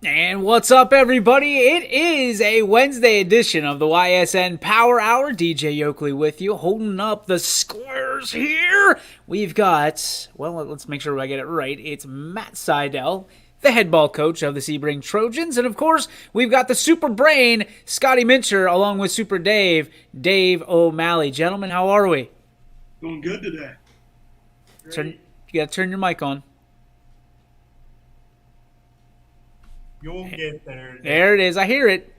And what's up, everybody? It is a Wednesday edition of the Ysn Power Hour. DJ Yoakley with you, holding up the squares here. We've got, well, let's make sure I get it right. It's Matt Seidel, the head ball coach of the Sebring Trojans. And, of course, we've got the super brain, Scotty Mincher, along with Super Dave, Dave O'Malley. Gentlemen, how are we? Doing good today. You got to turn your mic on. You'll get there. There it is. I hear it.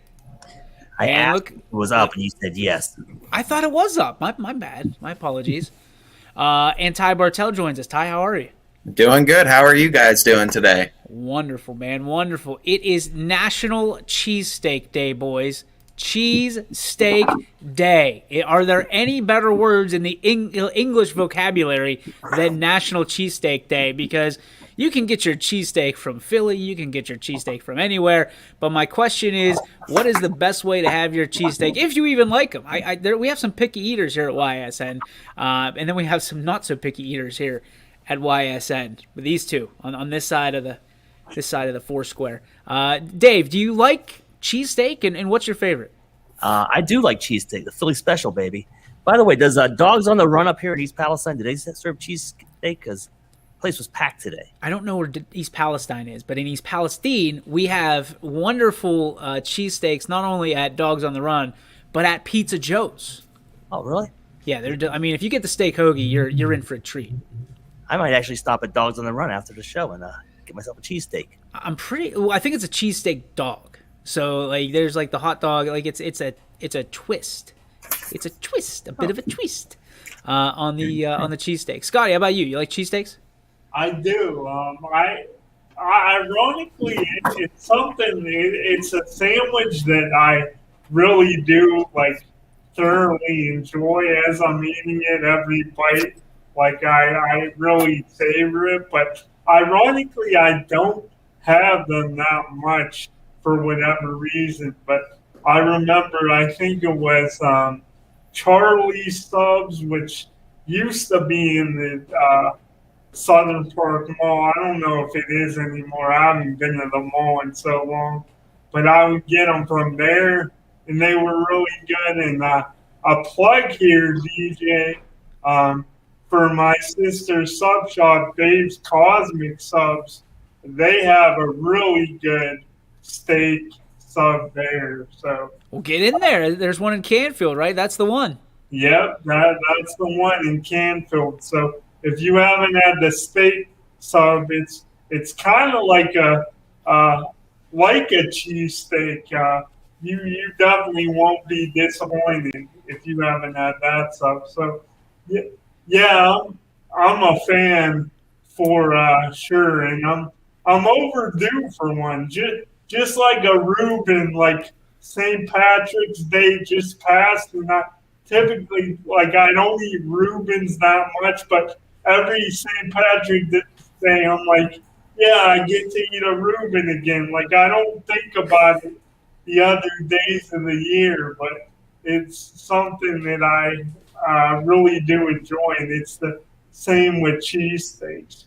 I asked if it was up, and you said yes. I thought it was up. My bad. My apologies. And Ty Bartell joins us. Ty, how are you? Doing good. How are you guys doing today? Wonderful, man. Wonderful. It is National Cheesesteak Day, boys. Cheesesteak Day. Are there any better words in the English vocabulary than National Cheesesteak Day? Because you can get your cheesesteak from Philly. You can get your cheesesteak from anywhere. But my question is, what is the best way to have your cheesesteak, if you even like them? We have some picky eaters here at YSN, and then we have some not so picky eaters here at YSN. With these two on this side of the Foursquare. Dave, do you like cheesesteak, and what's your favorite? I do like cheesesteak, the Philly special, baby. By the way, does Dogs on the Run up here in East Palestine, do they serve cheesesteak? Because place was packed today. I don't know where East Palestine is, but in East Palestine, we have wonderful cheesesteaks, not only at Dogs on the Run, but at Pizza Joe's. Oh, really? Yeah, if you get the steak hoagie, you're in for a treat. I might actually stop at Dogs on the Run after the show and get myself a cheesesteak. I think it's a cheesesteak dog. So like, there's like the hot dog, like it's a twist. It's a twist, a bit of a twist on the cheesesteak. Scotty, how about you? You like cheesesteaks? I do. Ironically, it's something. It's a sandwich that I really do like thoroughly enjoy as I'm eating it every bite. Like I really savor it, but ironically, I don't have them that much for whatever reason. But I remember, I think it was Charlie's Subs, which used to be in the Southern Park Mall. I don't know if it is anymore. I haven't been to the mall in so long. But I would get them from there, and they were really good. And a plug here, DJ, for my sister's sub shop, Dave's Cosmic Subs. They have a really good steak sub there. So well, get in there. There's one in Canfield, right? That's the one. Yep, that's the one in Canfield. So if you haven't had the steak sub, it's kind of like a cheesesteak. You definitely won't be disappointed if you haven't had that sub. So yeah, I'm a fan for sure, and I'm overdue for one. Just like a Reuben, like St. Patrick's Day just passed, and I typically, like, I don't eat Reubens that much, but every St. Patrick's Day, I'm like, yeah, I get to eat a Reuben again. Like, I don't think about it the other days of the year, but it's something that I really do enjoy, and it's the same with cheesesteaks.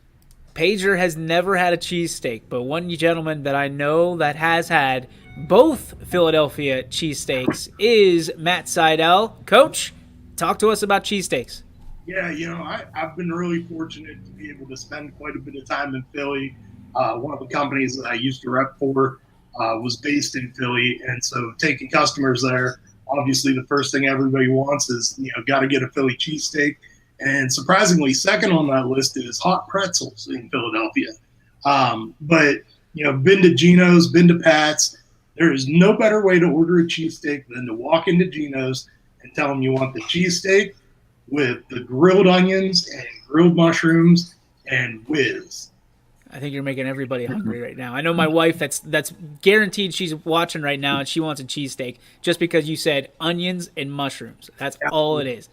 Pager has never had a cheesesteak, but one gentleman that I know that has had both Philadelphia cheesesteaks is Matt Seidel. Coach, talk to us about cheesesteaks. Yeah, I've been really fortunate to be able to spend quite a bit of time in Philly. One of the companies that I used to rep for was based in Philly, and so taking customers there, obviously the first thing everybody wants is, got to get a Philly cheesesteak. And surprisingly, second on that list is hot pretzels in Philadelphia. But been to Geno's, been to Pat's. There is no better way to order a cheesesteak than to walk into Geno's and tell them you want the cheesesteak with the grilled onions and grilled mushrooms and whiz. I think you're making everybody hungry right now. I know my wife that's guaranteed she's watching right now, and she wants a cheesesteak just because you said onions and mushrooms. That's all it is.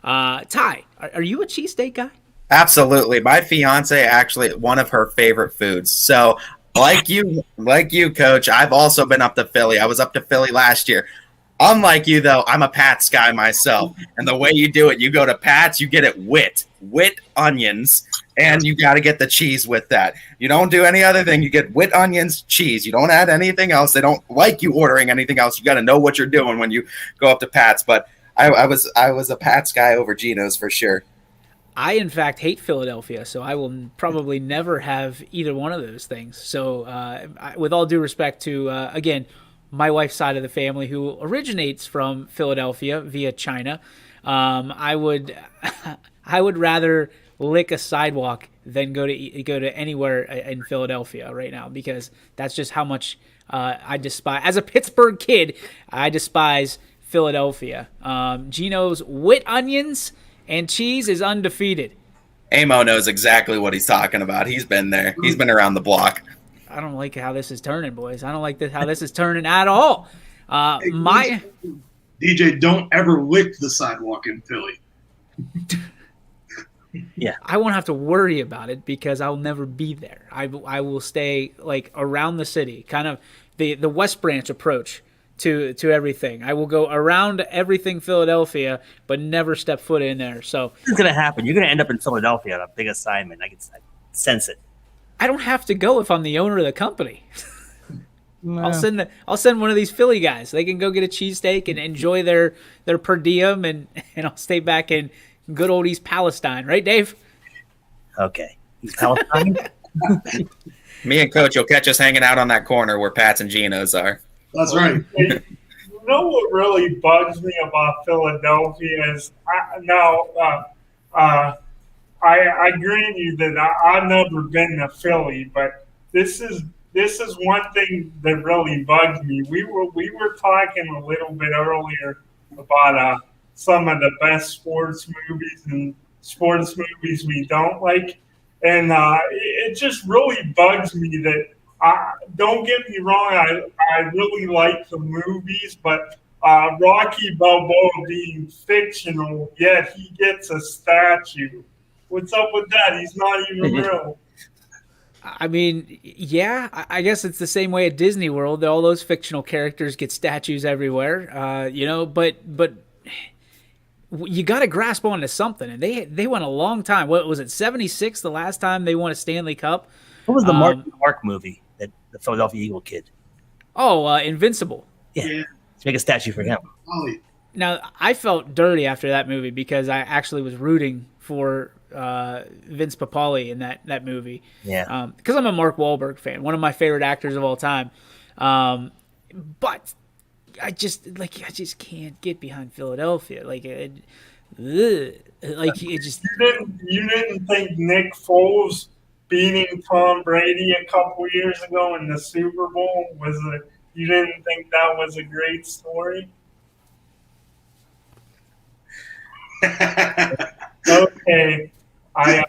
Ty, are you a cheesesteak guy? Absolutely. My fiance, actually, one of her favorite foods. So like you, Coach, I've also been up to Philly. I was up to Philly last year. Unlike you, though, I'm a Pat's guy myself. And the way you do it, you go to Pat's, you get it wit onions, and you got to get the cheese with that. You don't do any other thing. You get wit onions, cheese. You don't add anything else. They don't like you ordering anything else. You got to know what you're doing when you go up to Pat's. But I was a Pat's guy over Geno's for sure. I, in fact, hate Philadelphia, so I will probably never have either one of those things. So, with all due respect to, again, my wife's side of the family, who originates from Philadelphia via China, I would rather lick a sidewalk than go to anywhere in Philadelphia right now, because that's just how much I despise. As a Pittsburgh kid, I despise Philadelphia. Geno's wit onions and cheese is undefeated. Amo knows exactly what he's talking about. He's been there. He's been around the block. I don't like how this is turning, boys. I don't like how this is turning at all. My DJ, don't ever lick the sidewalk in Philly. Yeah, I won't have to worry about it because I'll never be there. I will stay like around the city, kind of the West Branch approach to everything. I will go around everything Philadelphia, but never step foot in there. So this is going to happen. You're going to end up in Philadelphia on a big assignment. I can sense it. I don't have to go if I'm the owner of the company. I'll send one of these Philly guys. They can go get a cheesesteak and enjoy their per diem, and I'll stay back in good old East Palestine. Right, Dave? Okay. East Palestine? Me and Coach will catch us hanging out on that corner where Pat's and Geno's are. That's right. You know what really bugs me about Philadelphia is I grant you that I've never been to Philly, but this is one thing that really bugs me. We were talking a little bit earlier about some of the best sports movies and sports movies we don't like, and it just really bugs me that. Don't get me wrong, I really like the movies, but Rocky Balboa being fictional, yet he gets a statue. What's up with that? He's not even real. I mean, yeah, I guess it's the same way at Disney World. All those fictional characters get statues everywhere, but you got to grasp onto something. And they went a long time. What was it, 76 the last time they won a Stanley Cup? What was the Mark movie, that the Philadelphia Eagle kid? Oh, Invincible. Yeah. Let's make a statue for him. Now, I felt dirty after that movie because I actually was rooting for Vince Papale in that movie. Yeah. Because I'm a Mark Wahlberg fan, one of my favorite actors of all time. But I just can't get behind Philadelphia. You didn't think Nick Foles beating Tom Brady a couple years ago in the Super Bowl you didn't think that was a great story? Okay. I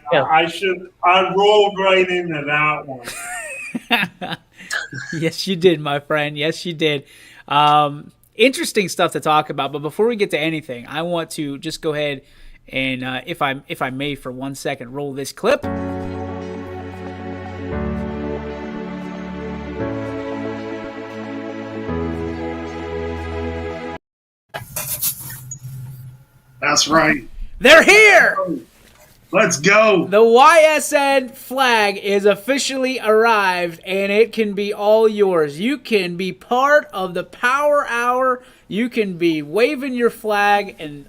rolled right into that one. Yes, you did, my friend. Yes, you did. Interesting stuff to talk about. But before we get to anything, I want to just go ahead and, if I may, for 1 second, roll this clip. That's right. They're here! Let's go. The YSN flag is officially arrived, and it can be all yours. You can be part of the Power Hour. You can be waving your flag, and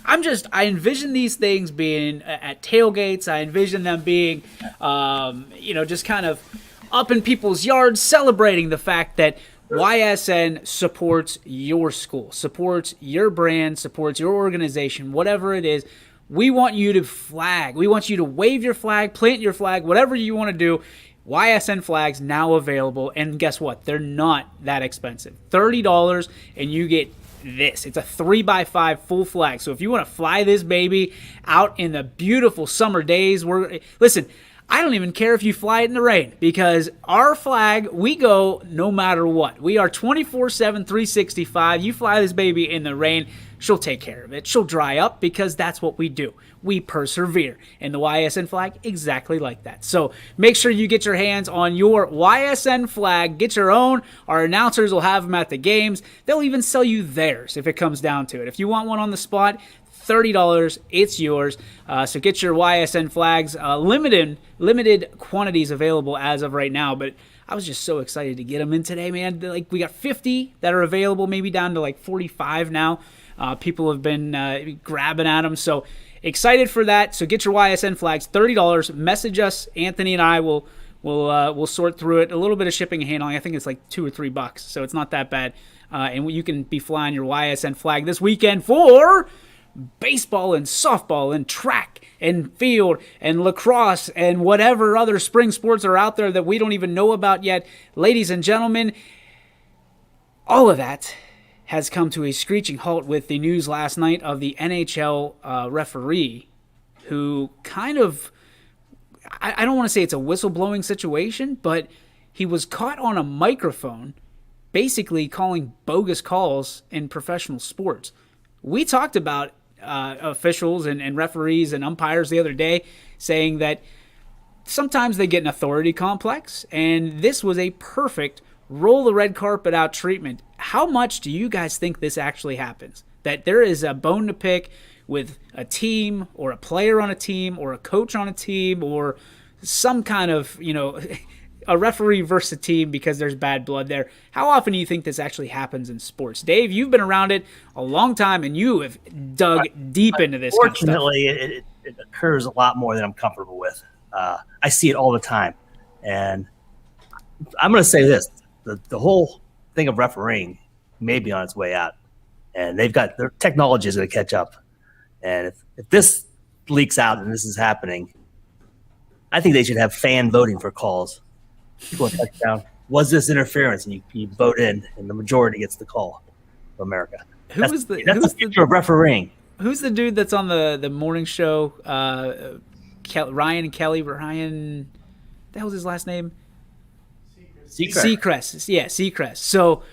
I envision these things being at tailgates. I envision them being, just kind of up in people's yards, celebrating the fact that YSN supports your school, supports your brand, supports your organization, whatever it is. We want you to flag. We want you to wave your flag, plant your flag, whatever you want to do. YSN flags now available, and guess what? They're not that expensive. $30, and you get this. It's a 3x5 full flag. So if you want to fly this baby out in the beautiful summer days, listen, I don't even care if you fly it in the rain, because our flag, we go no matter what. We are 24/7, 365. You fly this baby in the rain, she'll take care of it. She'll dry up, because that's what we do. We persevere. And the YSN flag, exactly like that. So make sure you get your hands on your YSN flag. Get your own. Our announcers will have them at the games. They'll even sell you theirs if it comes down to it. If you want one on the spot, $30, it's yours. So get your YSN flags. Limited quantities available as of right now, but I was just so excited to get them in today, man. Like, we got 50 that are available, maybe down to like 45 now. People have been grabbing at them, so excited for that. So get your YSN flags, $30. Message us, Anthony and I will sort through it. A little bit of shipping and handling. I think it's like $2 or $3, so it's not that bad. And you can be flying your YSN flag this weekend for baseball and softball and track and field and lacrosse and whatever other spring sports are out there that we don't even know about yet. Ladies and gentlemen, all of that has come to a screeching halt with the news last night of the NHL referee who kind of, I don't want to say it's a whistleblowing situation, but he was caught on a microphone basically calling bogus calls in professional sports. We talked about officials and referees and umpires the other day saying that sometimes they get an authority complex, and this was a perfect roll the red carpet out treatment. How much do you guys think this actually happens? That there is a bone to pick with a team or a player on a team or a coach on a team or some kind of, a referee versus a team because there's bad blood there. How often do you think this actually happens in sports? Dave, you've been around it a long time, and you have dug deep into this kind of stuff. Fortunately, it occurs a lot more than I'm comfortable with. I see it all the time. And I'm going to say this. The whole thing of refereeing may be on its way out. And their technology is going to catch up. And if this leaks out and this is happening, I think they should have fan voting for calls. People a touchdown. Was this interference? And you vote in, and the majority gets the call for America. That's the future of refereeing. Who's the dude that's on the morning show? Ryan and Kelly. Ryan, the hell's his last name? Seacrest. Yeah, Seacrest. So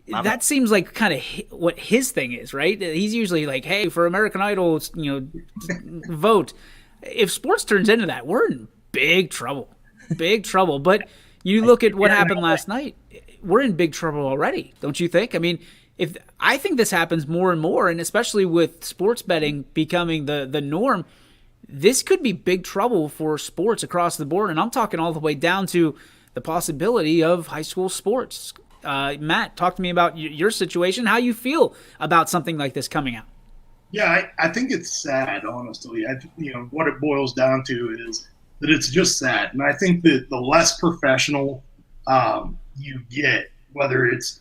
that seems like kind of what his thing is, right? He's usually like, hey, for American Idol, vote. If sports turns into that, we're in big trouble. Big trouble. But you look at what happened last night, we're in big trouble already, don't you think? I mean, I think this happens more and more, and especially with sports betting becoming the norm, this could be big trouble for sports across the board. And I'm talking all the way down to the possibility of high school sports. Matt, talk to me about your situation, how you feel about something like this coming out. Yeah, I think it's sad, honestly. What it boils down to is that it's just sad. And I think that the less professional you get, whether it's,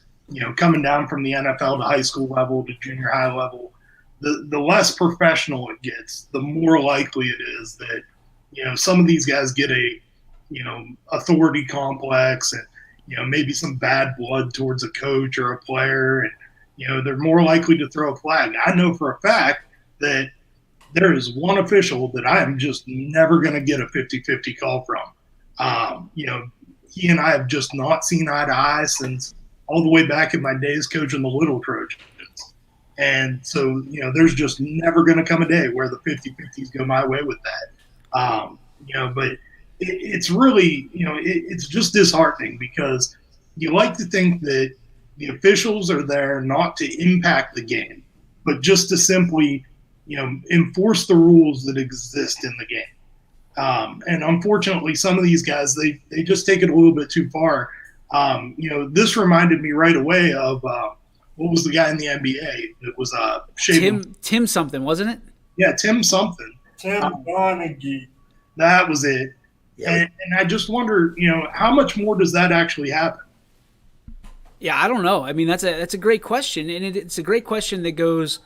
coming down from the NFL to high school level to junior high level, the less professional it gets, the more likely it is that, some of these guys get a, authority complex and, maybe some bad blood towards a coach or a player. And, they're more likely to throw a flag. I know for a fact that there is one official that I am just never going to get a 50-50 call from. He and I have just not seen eye to eye since all the way back in my days coaching the Little Trojans. And so, there's just never going to come a day where the 50-50s go my way with that. But it's really, it's just disheartening because you like to think that the officials are there not to impact the game, but just to simply, enforce the rules that exist in the game. And unfortunately, some of these guys, they just take it a little bit too far. This reminded me right away of what was the guy in the NBA that was Tim something, wasn't it? Yeah, Tim something. Tim Donaghy. That was it. Yeah. And I just wonder, how much more does that actually happen? Yeah, I don't know. I mean, that's a great question, and it's a great question that goes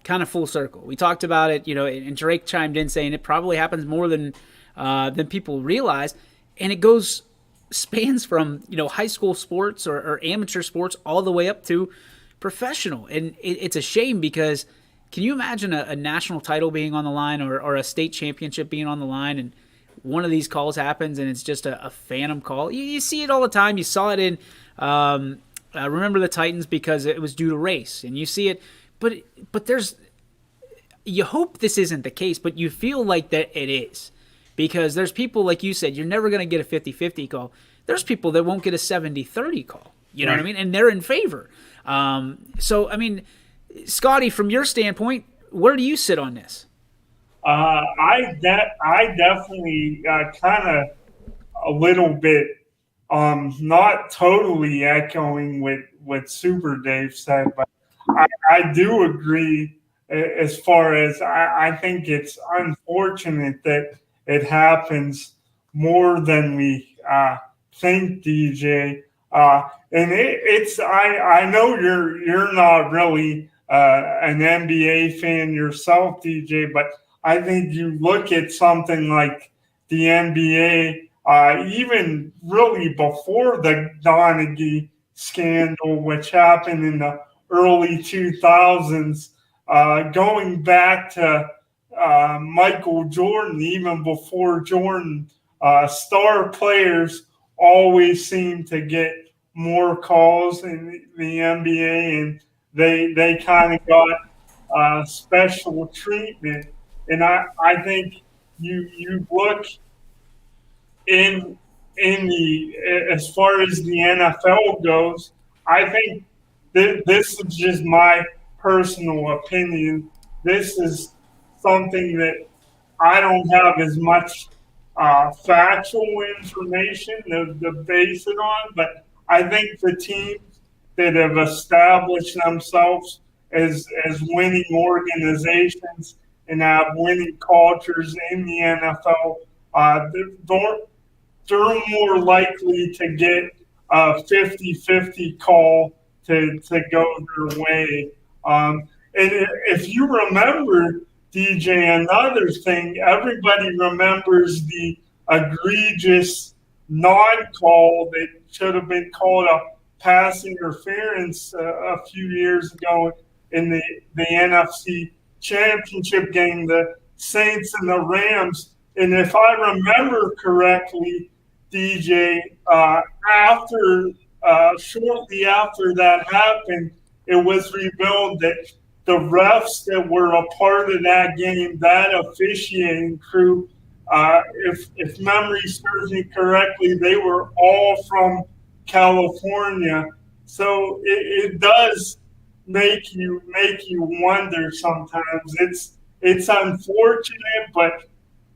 kind of full circle. We talked about it, and Drake chimed in saying it probably happens more than people realize, and it spans from high school sports or amateur sports all the way up to professional, and it's a shame because can you imagine a national title being on the line or a state championship being on the line, and one of these calls happens and it's just a phantom call. You see it all the time. You saw it in Remember the Titans because it was due to race, and you see it. But there's – you hope this isn't the case, but you feel like that it is, because there's people, like you said, you're never going to get a 50-50 call. There's people that won't get a 70-30 call. You know what I mean? And they're in favor. So, I mean, Scotty, from your standpoint, where do you sit on this? I definitely kind of a little bit, not totally echoing what Super Dave said, but I do agree as far as I think it's unfortunate that it happens more than we think, DJ. And I know you're not really an NBA fan yourself, DJ, but I think you look at something like the NBA, even really before the Donaghy scandal, which happened in the early 2000s, going back to Michael Jordan, even before Jordan, star players always seem to get more calls in the NBA, and they kind of got special treatment. And I think you look in the as far as the NFL goes, I think this is just my personal opinion. This is something that I don't have as much factual information to base it on, but I think the teams that have established themselves as winning organizations and have winning cultures in the NFL, they're more likely to get a 50-50 call to go their way. And if you remember, DJ, another thing, everybody remembers the egregious non-call that should have been called a pass interference a few years ago in the NFC Championship game, the Saints and the Rams. And if I remember correctly, DJ, shortly after that happened, it was revealed that the refs that were a part of that game, that officiating crew, if memory serves me correctly, they were all from California. So it does make you wonder sometimes. It's unfortunate, but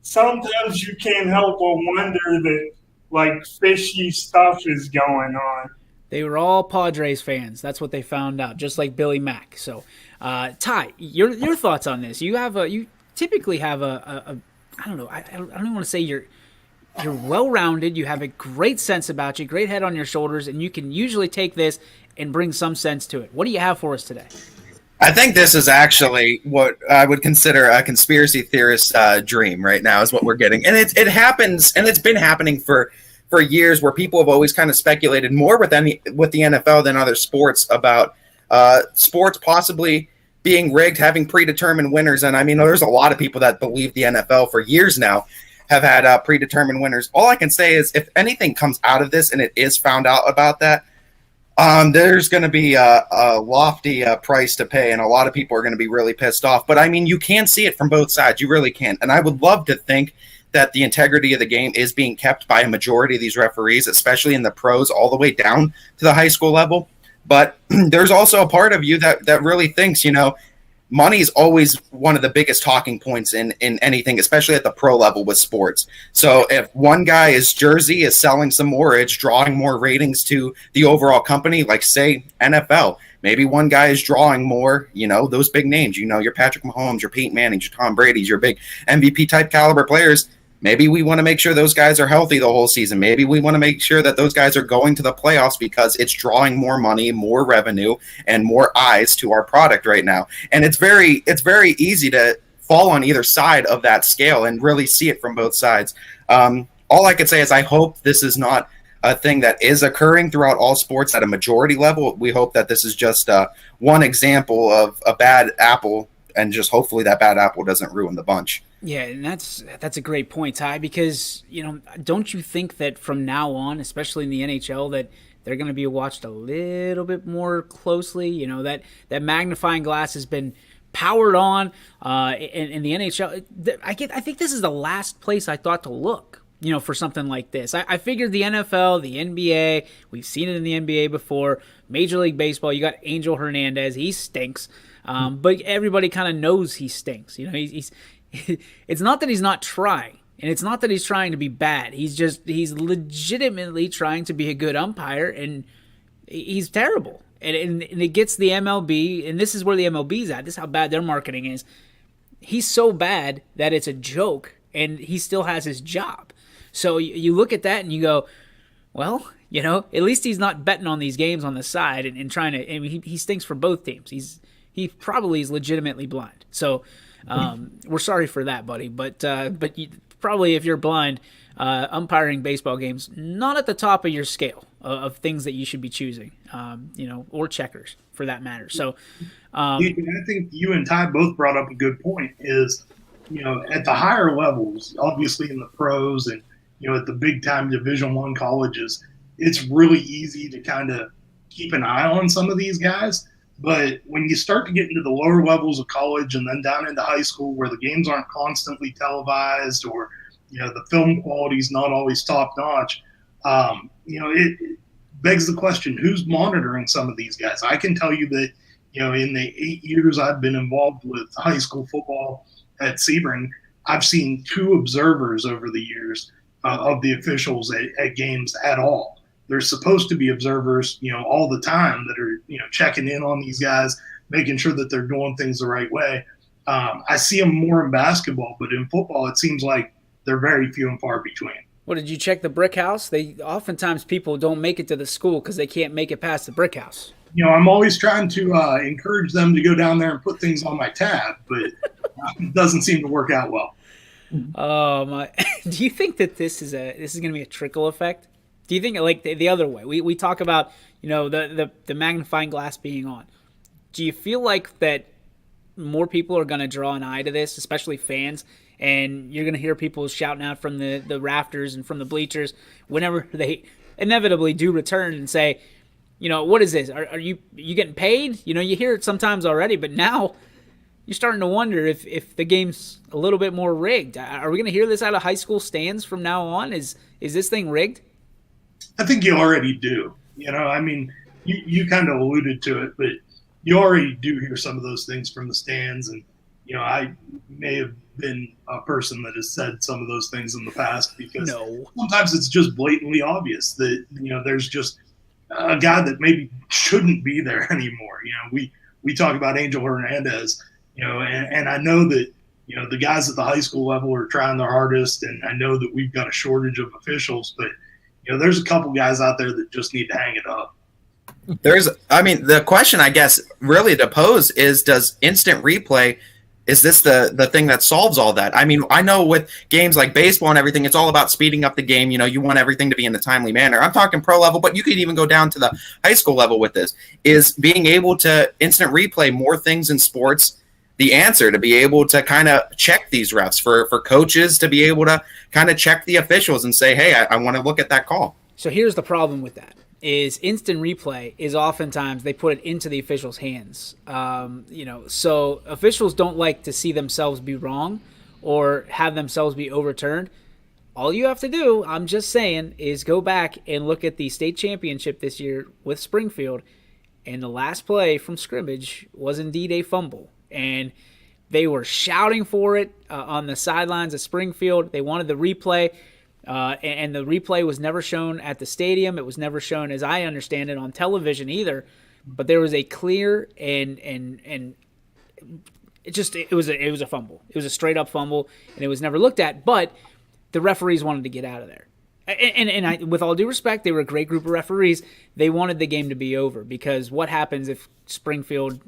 sometimes you can't help but wonder that like fishy stuff is going on. They were all Padres fans. That's what they found out, just like Billy Mack. So, Ty, your thoughts on this? You typically have a I don't know. I don't even want to say you're well-rounded. You have a great sense about you, great head on your shoulders, and you can usually take this and bring some sense to it. What do you have for us today? I think this is actually what I would consider a conspiracy theorist dream right now is what we're getting. And it happens, and it's been happening for years, where people have always kind of speculated more with the NFL than other sports about sports possibly being rigged, having predetermined winners. And I mean, there's a lot of people that believe the NFL for years now have had predetermined winners. All I can say is if anything comes out of this and it is found out about that, there's going to be a lofty price to pay, and a lot of people are going to be really pissed off. But I mean, you can see it from both sides. You really can. And I would love to think that the integrity of the game is being kept by a majority of these referees, especially in the pros all the way down to the high school level. But there's also a part of you that really thinks, money is always one of the biggest talking points in anything, especially at the pro level with sports. So if one guy's jersey is selling some more, it's drawing more ratings to the overall company, like say NFL. Maybe one guy is drawing more, those big names, your Patrick Mahomes, your Peyton Mannings, your Tom Brady's, your big MVP type caliber players. Maybe we want to make sure those guys are healthy the whole season. Maybe we want to make sure that those guys are going to the playoffs because it's drawing more money, more revenue, and more eyes to our product right now. And it's very easy to fall on either side of that scale and really see it from both sides. All I could say is I hope this is not a thing that is occurring throughout all sports at a majority level. We hope that this is just one example of a bad apple, and just hopefully that bad apple doesn't ruin the bunch. Yeah, and that's a great point, Ty, because, don't you think that from now on, especially in the NHL, that they're going to be watched a little bit more closely? That magnifying glass has been powered on in the NHL. I think this is the last place I thought to look, for something like this. I figured the NFL, the NBA, we've seen it in the NBA before, Major League Baseball, you got Angel Hernandez, he stinks. But everybody kind of knows he stinks. He's it's not that he's not trying, and it's not that he's trying to be bad. He's legitimately trying to be a good umpire, and he's terrible. And it gets the MLB, and this is where the MLB's at. This is how bad their marketing is. He's so bad that it's a joke, and he still has his job. So you look at that and you go, well, at least he's not betting on these games on the side and trying to. I mean, he stinks for both teams. He probably is legitimately blind. So we're sorry for that, buddy. But probably if you're blind, umpiring baseball games not at the top of your scale of things that you should be choosing, or checkers for that matter. So I think you and Ty both brought up a good point. Is at the higher levels, obviously in the pros and at the big time Division I colleges, it's really easy to kind of keep an eye on some of these guys. But when you start to get into the lower levels of college and then down into high school where the games aren't constantly televised or, the film quality is not always top notch, it begs the question, who's monitoring some of these guys? I can tell you that, in the 8 years I've been involved with high school football at Sebring, I've seen 2 observers over the years of the officials at games at all. There's supposed to be observers, all the time that are, checking in on these guys, making sure that they're doing things the right way. I see them more in basketball, but in football, it seems like they're very few and far between. Well, did you check the brick house? Oftentimes people don't make it to the school because they can't make it past the brick house. I'm always trying to encourage them to go down there and put things on my tab, but it doesn't seem to work out well. Oh my! Do you think that this is going to be a trickle effect? Do you think like the other way? We talk about the magnifying glass being on. Do you feel like that more people are going to draw an eye to this, especially fans, and you're going to hear people shouting out from the rafters and from the bleachers whenever they inevitably do return and say, what is this? Are you getting paid? You hear it sometimes already, but now you're starting to wonder if the game's a little bit more rigged. Are we going to hear this out of high school stands from now on? Is this thing rigged? I think you already do. You kind of alluded to it, but you already do hear some of those things from the stands. And, I may have been a person that has said some of those things in the past because sometimes it's just blatantly obvious that, there's just a guy that maybe shouldn't be there anymore. We talk about Angel Hernandez, and I know that, the guys at the high school level are trying their hardest, and I know that we've got a shortage of officials, but there's a couple guys out there that just need to hang it up. The question, I guess, really to pose is, does instant replay, is this the thing that solves all that? I know with games like baseball and everything, it's all about speeding up the game. You want everything to be in a timely manner. I'm talking pro level, but you could even go down to the high school level with this. Is being able to instant replay more things in sports the answer to be able to kind of check these refs, for coaches to be able to kind of check the officials and say, hey, I want to look at that call? So here's the problem with that. Is instant replay is oftentimes they put it into the officials' hands. So officials don't like to see themselves be wrong or have themselves be overturned. All you have to do, I'm just saying, is go back and look at the state championship this year with Springfield, and the last play from scrimmage was indeed a fumble. And they were shouting for it on the sidelines of Springfield. They wanted the replay. And the replay was never shown at the stadium. It was never shown, as I understand it, on television either. But there was a clear and it was a fumble. It was a straight up fumble, and it was never looked at. But the referees wanted to get out of there. And I, with all due respect, they were a great group of referees. They wanted the game to be over, because what happens if Springfield,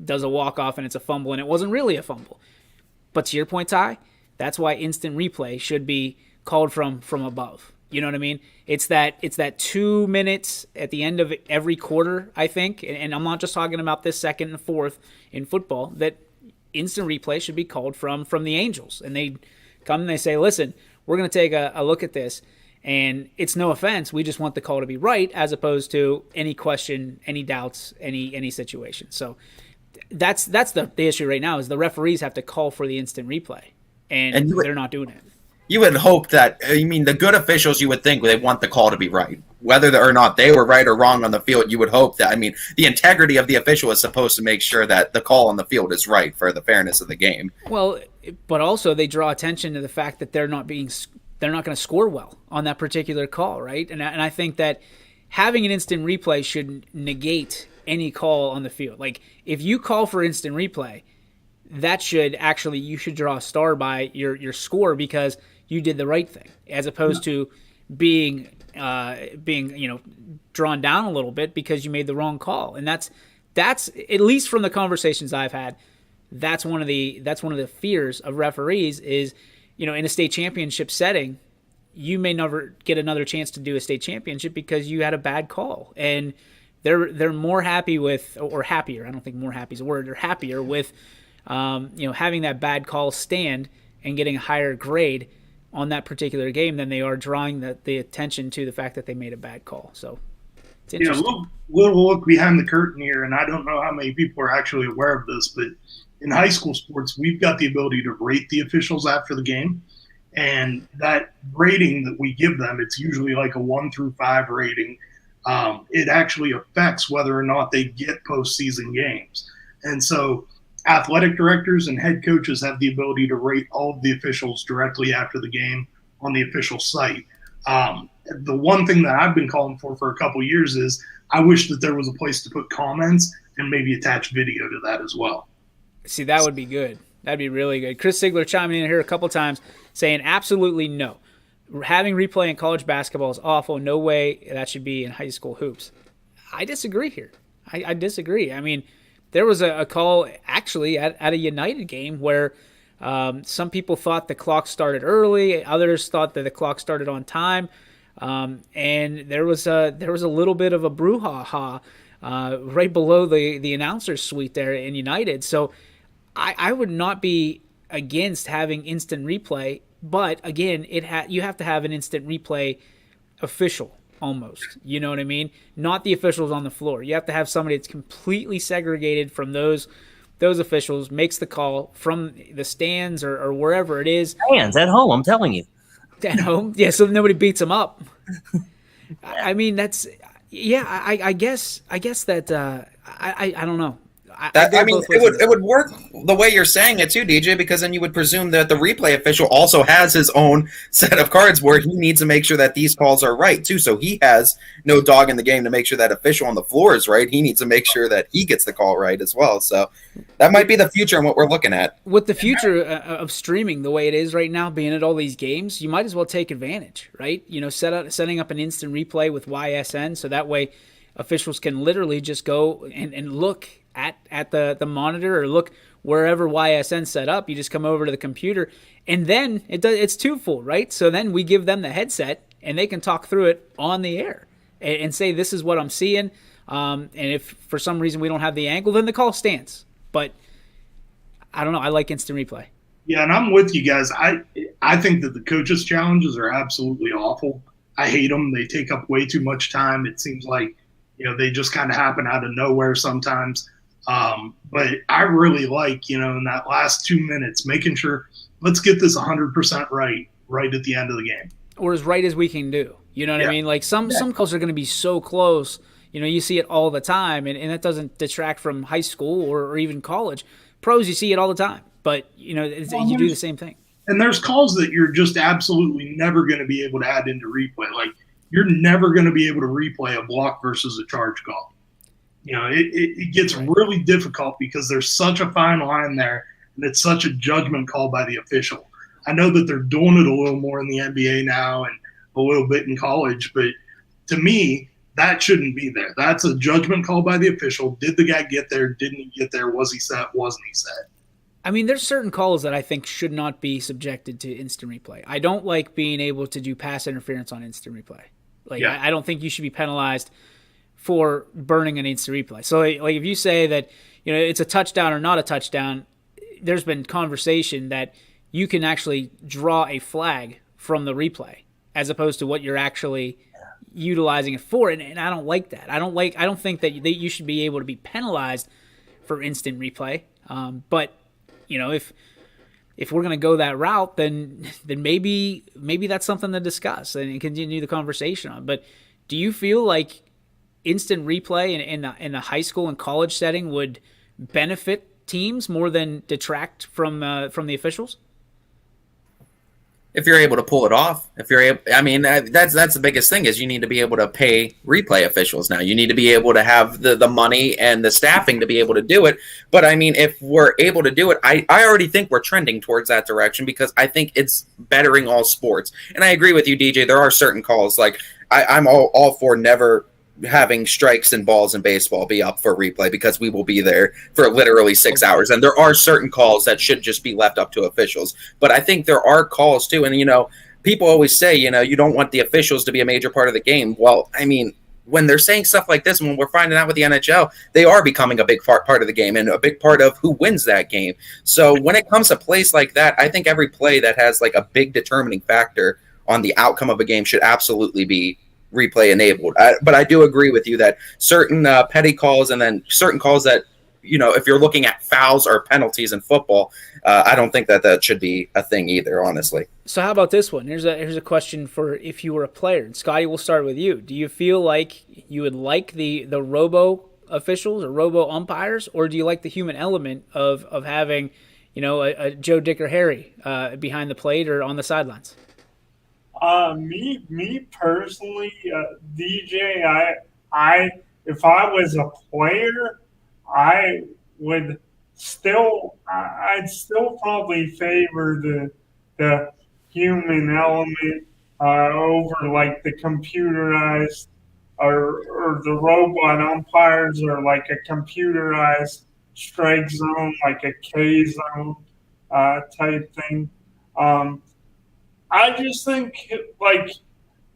does a walk off and it's a fumble and it wasn't really a fumble? But to your point, Ty, that's why instant replay should be called from above. You know what I mean? It's that 2 minutes at the end of every quarter, I think, and I'm not just talking about this second and fourth in football, that instant replay should be called from the Angels. And they come and they say, listen, we're going to take a look at this. And it's no offense. We just want the call to be right, as opposed to any question, any doubts, any situation. So that's the issue right now, is the referees have to call for the instant replay, and they're not doing it. You would hope that, I mean, the good officials, you would think they want the call to be right. Whether or not they were right or wrong on the field, you would hope that, I mean, the integrity of the official is supposed to make sure that the call on the field is right for the fairness of the game. Well, but also they draw attention to the fact that they're not going to score well on that particular call, right? And I think that having an instant replay should negate any call on the field. Like, if you call for instant replay, that should actually, you should draw a star by your score, because you did the right thing, as opposed to being drawn down a little bit because you made the wrong call. And that's at least from the conversations I've had, that's one of the fears of referees is, in a state championship setting, you may never get another chance to do a state championship because you had a bad call. And they're more happy with, or happier, I don't think more happy is a word, they're happier with having that bad call stand and getting a higher grade on that particular game than they are drawing the attention to the fact that they made a bad call. So it's interesting. We'll look behind the curtain here, and I don't know how many people are actually aware of this, but in high school sports, we've got the ability to rate the officials after the game. And that rating that we give them, it's usually like a 1 through 5 rating. It actually affects whether or not they get postseason games. And so athletic directors and head coaches have the ability to rate all of the officials directly after the game on the official site. The one thing that I've been calling for a couple of years is I wish that there was a place to put comments and maybe attach video to that as well. See, that would be good. That'd be really good. Chris Sigler chiming in here a couple times saying absolutely no. Having replay in college basketball is awful. No way that should be in high school hoops. I disagree here. I disagree. I mean, there was a call actually at a United game where some people thought the clock started early, others thought that the clock started on time, and there was a little bit of a brouhaha right below the announcer's suite there in United. So I would not be against having instant replay, but again, you have to have an instant replay official. Almost, you know what I mean? Not the officials on the floor. You have to have somebody that's completely segregated from those officials, makes the call from the stands or wherever it is. Stands at home, I'm telling you. At home, yeah. So nobody beats them up. I mean, that's I guess that I don't know. It would work the way you're saying it too, DJ, because then you would presume that the replay official also has his own set of cards where he needs to make sure that these calls are right too. So he has no dog in the game to make sure that official on the floor is right. He needs to make sure that he gets the call right as well. So that might be the future and what we're looking at. With the future of streaming the way it is right now, being at all these games, you might as well take advantage, right? Setting up an instant replay with YSN, so that way officials can literally just go and look at the monitor or look wherever YSN set up. You just come over to the computer, and then it's twofold, right? So then we give them the headset, and they can talk through it on the air and say, this is what I'm seeing. And if for some reason we don't have the angle, then the call stands. But I don't know. I like instant replay. Yeah, and I'm with you guys. I think that the coaches' challenges are absolutely awful. I hate them. They take up way too much time. It seems like they just kind of happen out of nowhere sometimes. But I really like, in that last 2 minutes, making sure let's get this 100% right at the end of the game. Or as right as we can do. You know what I mean? Like some calls are going to be so close. You see it all the time, and that doesn't detract from high school or even college. Pros, you see it all the time. But, you do the same thing. And there's calls that you're just absolutely never going to be able to add into replay. Like, you're never going to be able to replay a block versus a charge call. It gets really difficult because there's such a fine line there, and it's such a judgment call by the official. I know that they're doing it a little more in the NBA now and a little bit in college, but to me, that shouldn't be there. That's a judgment call by the official. Did the guy get there? Didn't he get there? Was he set? Wasn't he set? I mean, there's certain calls that I think should not be subjected to instant replay. I don't like being able to do pass interference on instant replay. I don't think you should be penalized for burning an instant replay. So, like if you say that it's a touchdown or not a touchdown, there's been conversation that you can actually draw a flag from the replay as opposed to what you're actually utilizing it for, and I don't like that. I don't think that you should be able to be penalized for instant replay. But if we're going to go that route, then maybe that's something to discuss and continue the conversation on. But do you feel like instant replay in the high school and college setting would benefit teams more than detract from the officials? If you're able to pull it off, that's the biggest thing is you need to be able to pay replay officials now. You need to be able to have the money and the staffing to be able to do it. But I mean, if we're able to do it, I already think we're trending towards that direction because I think it's bettering all sports. And I agree with you, DJ. There are certain calls like I'm all for never having strikes and balls in baseball be up for replay because we will be there for literally 6 hours. And there are certain calls that should just be left up to officials. But I think there are calls too. And, people always say, you don't want the officials to be a major part of the game. Well, I mean, when they're saying stuff like this, when we're finding out with the NHL, they are becoming a big part of the game and a big part of who wins that game. So when it comes to plays like that, I think every play that has like a big determining factor on the outcome of a game should absolutely be replay enabled. But I do agree with you that certain petty calls and then certain calls that, if you're looking at fouls or penalties in football, I don't think that should be a thing either, honestly. So how about this one? Here's a question for if you were a player. And Scotty, we'll start with you. Do you feel like you would like the robo officials or robo umpires, or do you like the human element of having, a Joe, Dick, or Harry behind the plate or on the sidelines? Me personally, DJ, I if I was a player, I'd still probably favor the human element over like the computerized or the robot umpires or like a computerized strike zone, like a K zone type thing. I just think, like,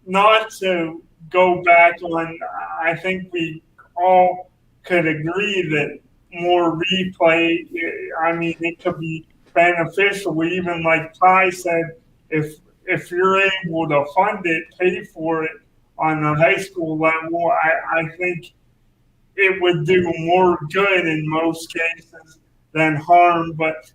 not to go back on, I think we all could agree that more replay, it could be beneficial. Even like Ty said, if you're able to fund it, pay for it on the high school level, I think it would do more good in most cases than harm. But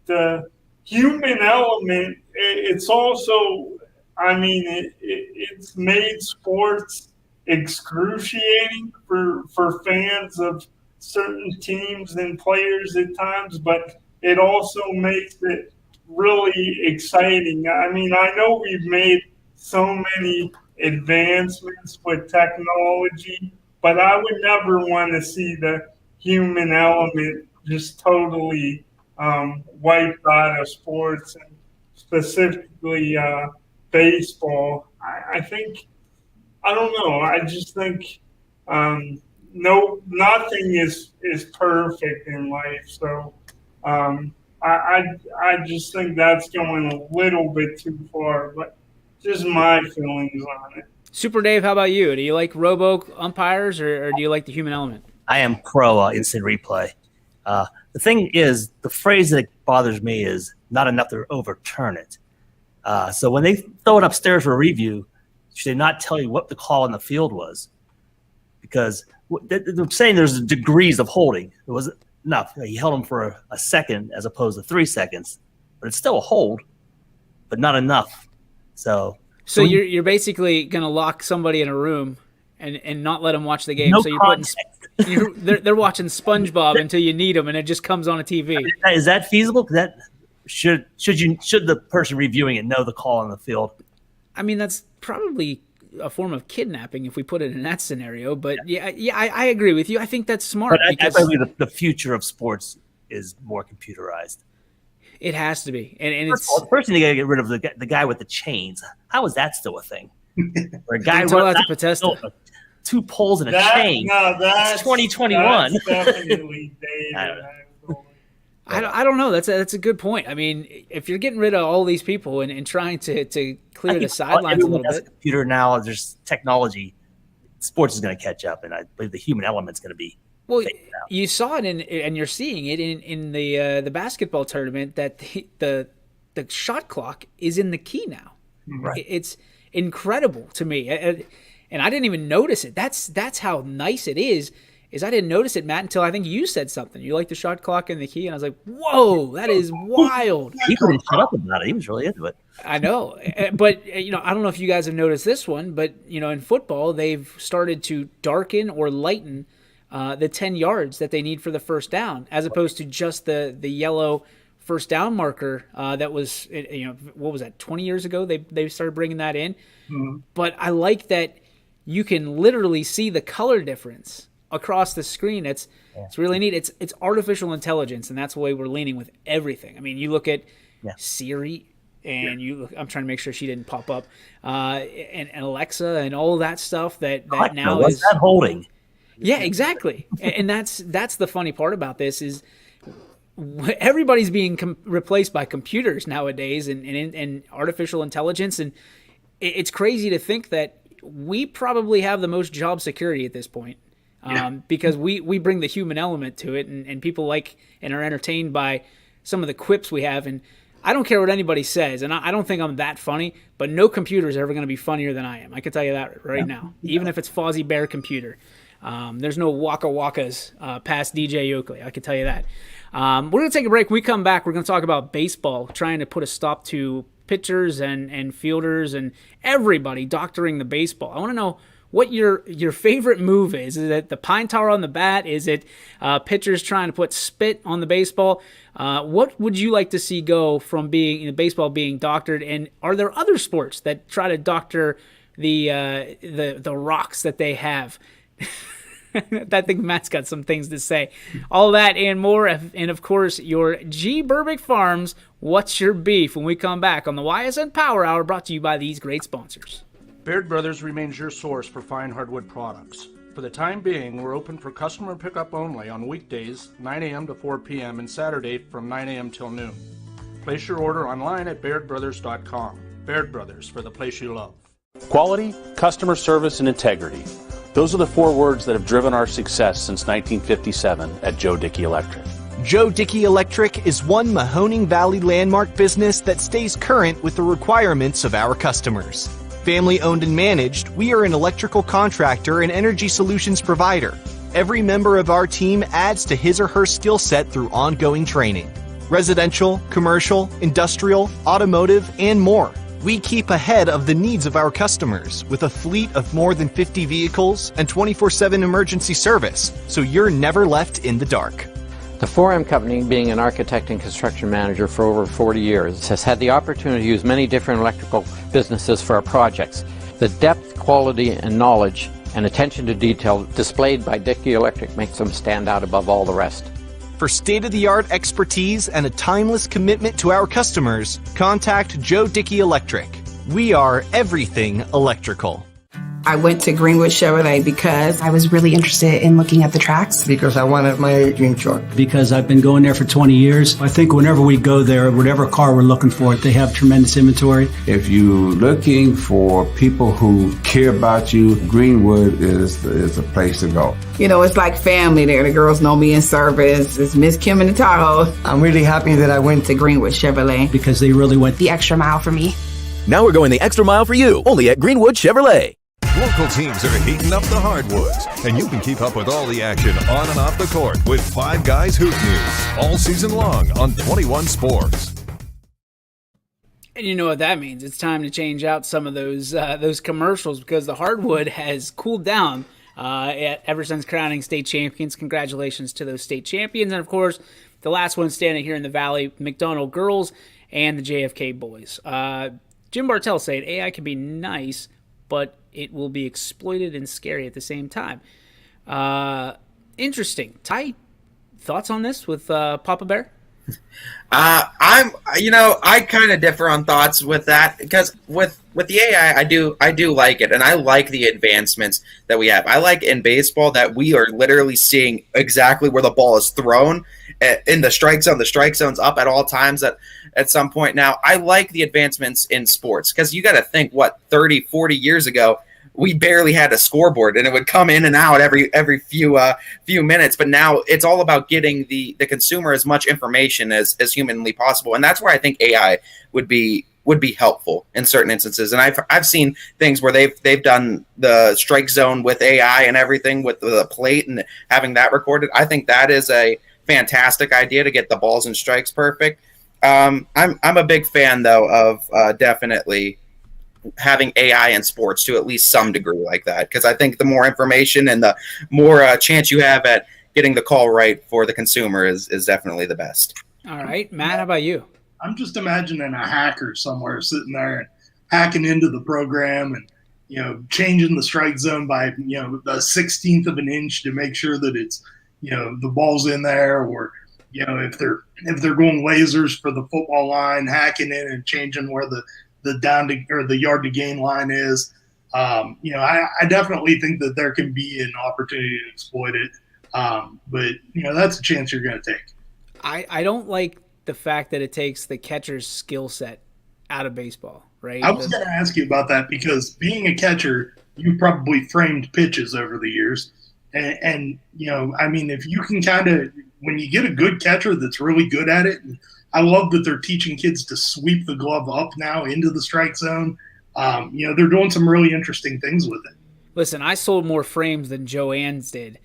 the human element, it's also, it's made sports excruciating for fans of certain teams and players at times, but it also makes it really exciting. I know we've made so many advancements with technology, but I would never want to see the human element just totally wiped out of sports, and specifically baseball. I think, I don't know. I just think nothing is perfect in life. So I just think that's going a little bit too far, but just my feelings on it. Super Dave, how about you? Do you like robo umpires or do you like the human element? I am pro instant replay. The thing is, the phrase that bothers me is not enough to overturn it. So when they throw it upstairs for a review, should they not tell you what the call in the field was? Because they're saying there's degrees of holding. It was enough. He held him for a second as opposed to 3 seconds, but it's still a hold, but not enough. So you're basically going to lock somebody in a room and not let them watch the game. No so you're context. they're watching SpongeBob until you need them, and it just comes on a TV. Is that feasible? That should the person reviewing it know the call on the field? That's probably a form of kidnapping if we put it in that scenario. But I agree with you. I think that's smart. But I believe the future of sports is more computerized. It has to be, and the first thing they got to get rid of the guy with the chains. How is that still a thing? Or a guy running out to 2 poles and a chain. No, that's 2021. That's definitely dated. I don't know. That's a good point. If you're getting rid of all these people and trying to clear the sidelines a little bit. Computer now, there's technology. Sports is going to catch up, and I believe the human element's going to be Well, you saw it and you're seeing it in the basketball tournament that the shot clock is in the key now. Right. It's incredible to me, and I didn't even notice it. That's how nice it is. I didn't notice it, Matt, until I think you said something. You like the shot clock in the key, and I was like, "Whoa, that is wild." He couldn't shut up about it. He was really into it. I know, but I don't know if you guys have noticed this one, but in football they've started to darken or lighten the 10 yards that they need for the first down, as opposed to just the yellow first down marker that was, what was that, 20 years ago they started bringing that in. Mm-hmm. But I like that you can literally see the color difference across the screen. It's really neat. It's artificial intelligence, and that's the way we're leaning with everything. I mean, you look at Siri, and I'm trying to make sure she didn't pop up, and Alexa and all that stuff that now what's is that holding? Yeah, exactly. And that's the funny part about this is everybody's being replaced by computers nowadays and artificial intelligence, and it's crazy to think that we probably have the most job security at this point. Because we bring the human element to it, and people like and are entertained by some of the quips we have. And I don't care what anybody says, and I don't think I'm that funny, but no computer is ever going to be funnier than I am. I can tell you that right now, even if it's Fozzie Bear computer. There's no Waka Wakas past DJ Oakley. I can tell you that. We're going to take a break. When we come back, we're going to talk about baseball, trying to put a stop to pitchers and fielders and everybody doctoring the baseball. I want to know what your favorite move is. Is it the pine tar on the bat? Is it pitchers trying to put spit on the baseball? What would you like to see go from being baseball being doctored? And are there other sports that try to doctor the rocks that they have? I think Matt's got some things to say. All that and more, and of course your G. Burbick Farms. What's your beef? When we come back on the Ysn Power Hour, brought to you by these great sponsors. Baird Brothers remains your source for fine hardwood products. For the time being, we're open for customer pickup only on weekdays, 9 a.m. to 4 p.m. and Saturday from 9 a.m. till noon. Place your order online at bairdbrothers.com. Baird Brothers, for the place you love. Quality, customer service, and integrity. Those are the 4 words that have driven our success since 1957 at Joe Dickey Electric. Joe Dickey Electric is one Mahoning Valley landmark business that stays current with the requirements of our customers. Family owned and managed, we are an electrical contractor and energy solutions provider. Every member of our team adds to his or her skill set through ongoing training. Residential, commercial, industrial, automotive, and more. We keep ahead of the needs of our customers with a fleet of more than 50 vehicles and 24/7 emergency service, so you're never left in the dark. The 4M Company, being an architect and construction manager for over 40 years, has had the opportunity to use many different electrical businesses for our projects. The depth, quality, and knowledge and attention to detail displayed by Dickey Electric makes them stand out above all the rest. For state-of-the-art expertise and a timeless commitment to our customers, contact Joe Dickey Electric. We are everything electrical. I went to Greenwood Chevrolet because I was really interested in looking at the tracks. Because I wanted my dream truck. Because I've been going there for 20 years. I think whenever we go there, whatever car we're looking for, they have tremendous inventory. If you're looking for people who care about you, Greenwood is the place to go. You know, it's like family there. The girls know me in service. It's Miss Kim in the Tahoe. I'm really happy that I went to Greenwood Chevrolet. Because they really went the extra mile for me. Now we're going the extra mile for you, only at Greenwood Chevrolet. Local teams are heating up the hardwoods, and you can keep up with all the action on and off the court with Five Guys Hoop News all season long on 21 Sports. And you know what that means. It's time to change out some of those commercials because the hardwood has cooled down ever since crowning state champions. Congratulations to those state champions. And, of course, the last one standing here in the Valley, McDonald girls and the JFK boys. Jim Bartell saying AI can be nice, but it will be exploited and scary at the same time. Interesting. Ty, thoughts on this with Papa Bear? I kind of differ on thoughts with that because with the AI, I do like it, and I like the advancements that we have. I like in baseball that we are literally seeing exactly where the ball is thrown in the strike zone. The strike zone's up at all times at some point now. I like the advancements in sports because you got to think, 30, 40 years ago, we barely had a scoreboard, and it would come in and out every few minutes. But now it's all about getting the consumer as much information as humanly possible, and that's where I think AI would be helpful in certain instances. And I've seen things where they've done the strike zone with AI and everything with the plate and having that recorded. I think that is a fantastic idea to get the balls and strikes perfect. I'm a big fan though of definitely having AI in sports to at least some degree like that, because I think the more information and the more chance you have at getting the call right for the consumer is definitely the best. All right, Matt, how about you? I'm just imagining a hacker somewhere sitting there and hacking into the program and, changing the strike zone by, the 16th of an inch to make sure that it's, the ball's in there, or, if they're going lasers for the football line, hacking in and changing where the down to, or the yard to gain line is. I definitely think that there can be an opportunity to exploit it. But that's a chance you're going to take. I don't like the fact that it takes the catcher's skill set out of baseball, right? I was going to ask you about that, because being a catcher, you probably framed pitches over the years. And if you can kind of, when you get a good catcher that's really good at it, and I love that they're teaching kids to sweep the glove up now into the strike zone. They're doing some really interesting things with it. Listen, I sold more frames than Joanne's did